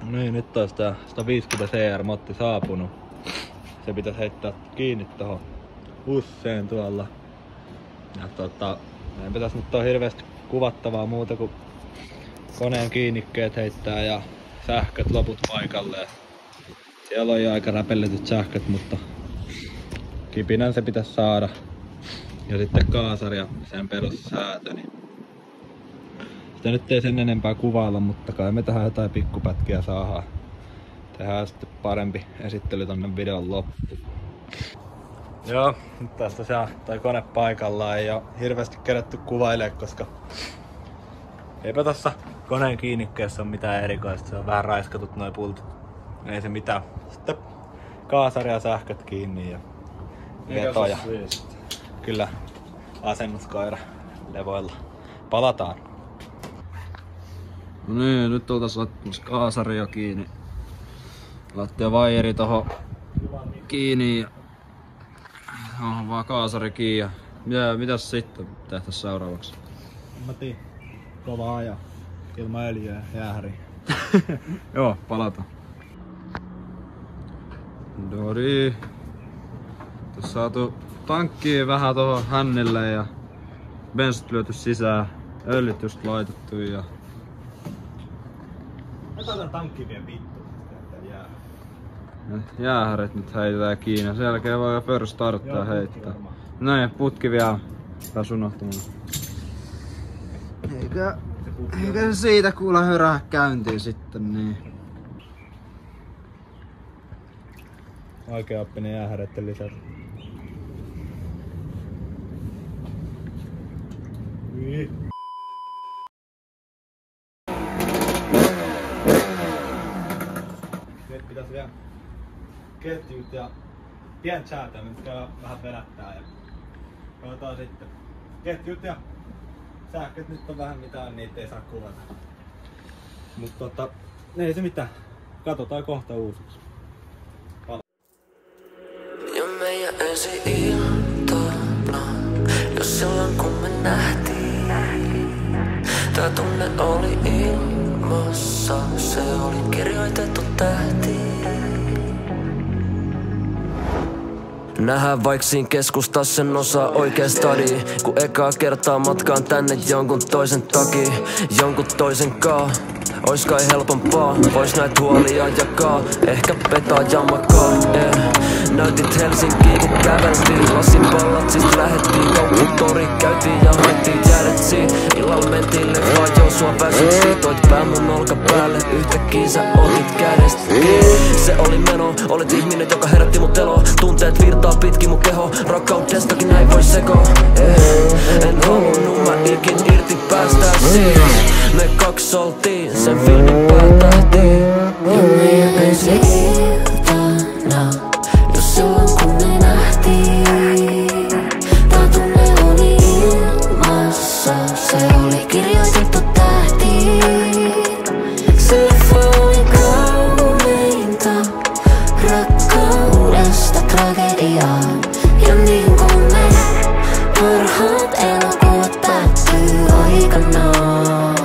No niin, nyt on sitä 150 CR-motti saapunut. Se pitäisi heittää kiinni tohon usseen tuolla. Ja meidän pitäisi nyt on hirveästi kuvattavaa muuta kuin koneen kiinnikkeet heittää ja sähköt loput paikalleen. Siellä on jo aika räpelletyt sähköt, mutta kipinän se pitäisi saada. Ja sitten kaasari ja sen perussäätö. Niin sitä nyt ei sen enempää kuvailla, mutta kai me tähän jotain pikkupätkiä saadaan. Tehdään sitten parempi esittely tonne videon loppuun. Joo, nyt taas tosiaan toi kone paikallaan ei oo hirveästi kerätty kuvailemaan, koska eipä tossa koneen kiinnikkeessä ole mitään erikoista. Se on vähän raiskatut noi pultit. Ei se mitään. Sitten kaasari ja sähköt kiinni ja vetoja. Kyllä asennuskoira levoilla. Palataan. No niin, nyt oltais laittamassa kaasari jo kiinni. Lattia vaijeri tohon kiinni ja onhan vaan kaasari kiinni ja mitäs sitten tehtäis seuraavaksi? Mä tiedän. Kova aja. Ilman öljyä ja jäähäriä. Joo, palataan. Dori. Tässä saatu tankkiin vähän tohon hännille ja bensat lyöty sisään. Öljyt just laitettu ja Mä taitan tankki vielä vittu. jäähärit nyt heitetään kiinni. Sen jälkeen voi first starttaa heittää. Näin, putki vielä taas unohtumassa. Eikä se siitä kuule hyrää käyntiin sitten niin. Oikeaoppinen jäähäreitten lisätä. Nyt pitäis vielä ketjut ja pientä säätöä, nyt käydään vähän vedättää ja katsotaan sitten. Ketjut ja sähköt nyt on vähän mitään, niitä ei saa kuvata. Mutta ei se mitään. Katsotaan kohta uusiksi. Ja meidän ensi iltana, jos silloin kun me nähtiin, tää tunne oli ilmassa, se oli kirjoitettu tähtiin. Nähdään vaik siin keskustas sen osaa oikea stadi, kun ekaa kertaa matkaan tänne jonkun toisen taki, jonkun toisen kaa. Ois kai helpompaa, vois näit huolia jakaa, ehkä petaa ja makaa, Näytit Helsinkiin kun käveltiin, lasin pallat siis lähettiin, kauppatori käytiin ja haettiin jäädettiin. Illalla mentiin leffaan, joo sua väsytti, toit pää mun olkapäälle, yhtäkkiä sä otit kädestä. Se oli meno, olet ihminen joka herätti mut eloon, tunteet virtaa pitkin mun keho, rakkaudestakin näin voi sekoa. En halunnut mä ikin irti päästää siitä, me kaks oltiin sen filmin päätähtiin. Ja meidän ensi iltana, jos silloin kun me nähtiin, tää tunne oli ilmassa, se oli kirjoitettu tähtiin. Se leffa oli kauneinta, rakkaudesta tragediaan. Ja niin kuin me, parhaat elokuvat päättyy aikanaan.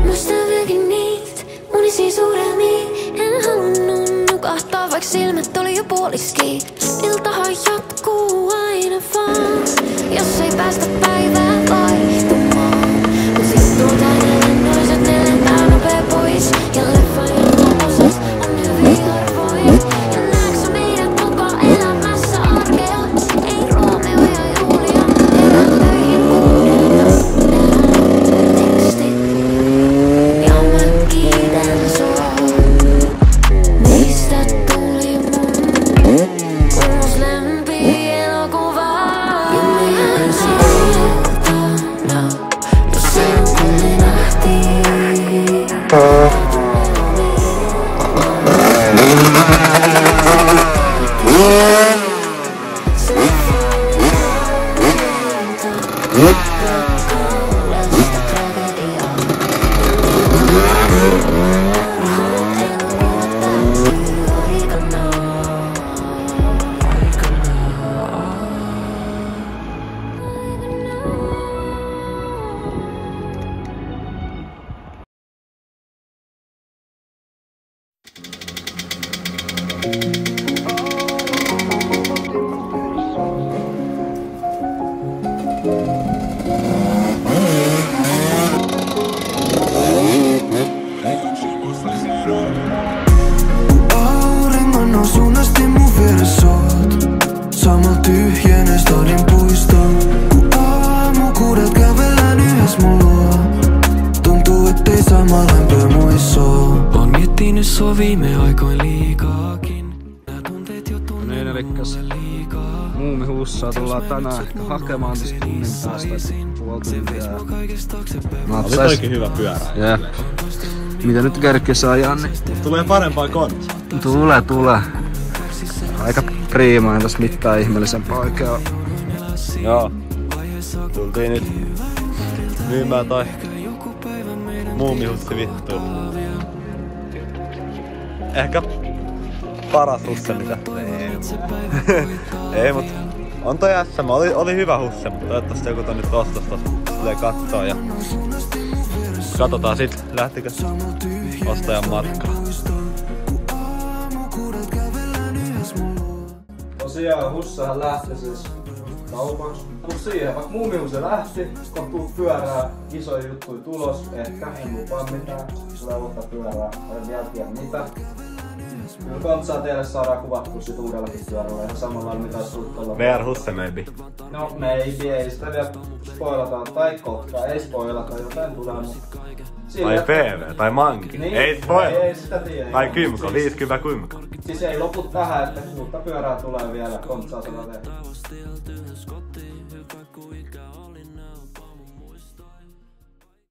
Muistaviakin niitä unisia suurelmiin, en halunnut nukahtaa, vaik silmät oli jo puoliski. Iltahan jatkuu aina vaan, jos ei päästä päivää vaihtumaan. Mut sit tuolta ne lennoiset, ne lentää nopee pois. Ja leffa ilmaosas on hyvin harvoin. Ja näeksä meidät koko elämässä arkea? Ei Romeo ja Julia, elän töihin kuunnelta. Elän tekstit, ja mä kiitän sua. Mistä tuli mun uusi lempielokuva? Ja meidän ensi iltana, jos silloin kun me nähtiin. Auringon nousuun asti mun vieressä oot. Samalla tyhjenee stadin puisto. Kun aamu 6 kävellään yhdessä mun luo. Tuntuu ettei sama lämpöä muissa oo. On miettinyt sua viime aikoin liikaakin. Nää tunteet jo tunnen mulle liikaa. Muumihussaa tullaan tänään ehkä hakemaan tästä tunnin päästä puoli tuntia. Oli toikin hyvä pyörä. Jep. Mitä nyt kerkis ajaa, niin Tulee parempaa kontra. tulee. Aika priimaa, ei tossa mitään ihmeellisempää oikein oo. Joo. Tultiin nyt myymään toi muumihussi vittuun. Ehkä paras husse mitä. Ei mut on toi SM. Oli hyvä husse, mutta toivottavasti joku ton nyt ostosta tulee kattoo ja katsotaan sit lähtikö ostajan matka. Tosiaan hussahan lähti siis kaupaksi. Mut siihen, vaikka muumihus se lähti, kun tuu pyörää, isoja juttuja tulos, ehkä en lupaa mitään, tulee uutta pyörää, en vielä tiedä mitä. Kyllä kontsaa teille saadaan kuvattua sit uudellakin pyörällä ihan samalla lailla mitä olisi suuttavaa. VR husse maybe. No maybe, ei sitä vielä spoilata, tai kotka, ei spoilata, jotain tulee mutta... Tai PV, tai Manki. Niin, ei spoil. ei sitä tiedä. Tai Kymko, 50 Kymko. Siis ei lopu tähän, että uutta pyörää tulee vielä, kontsaa saadaan tehdä.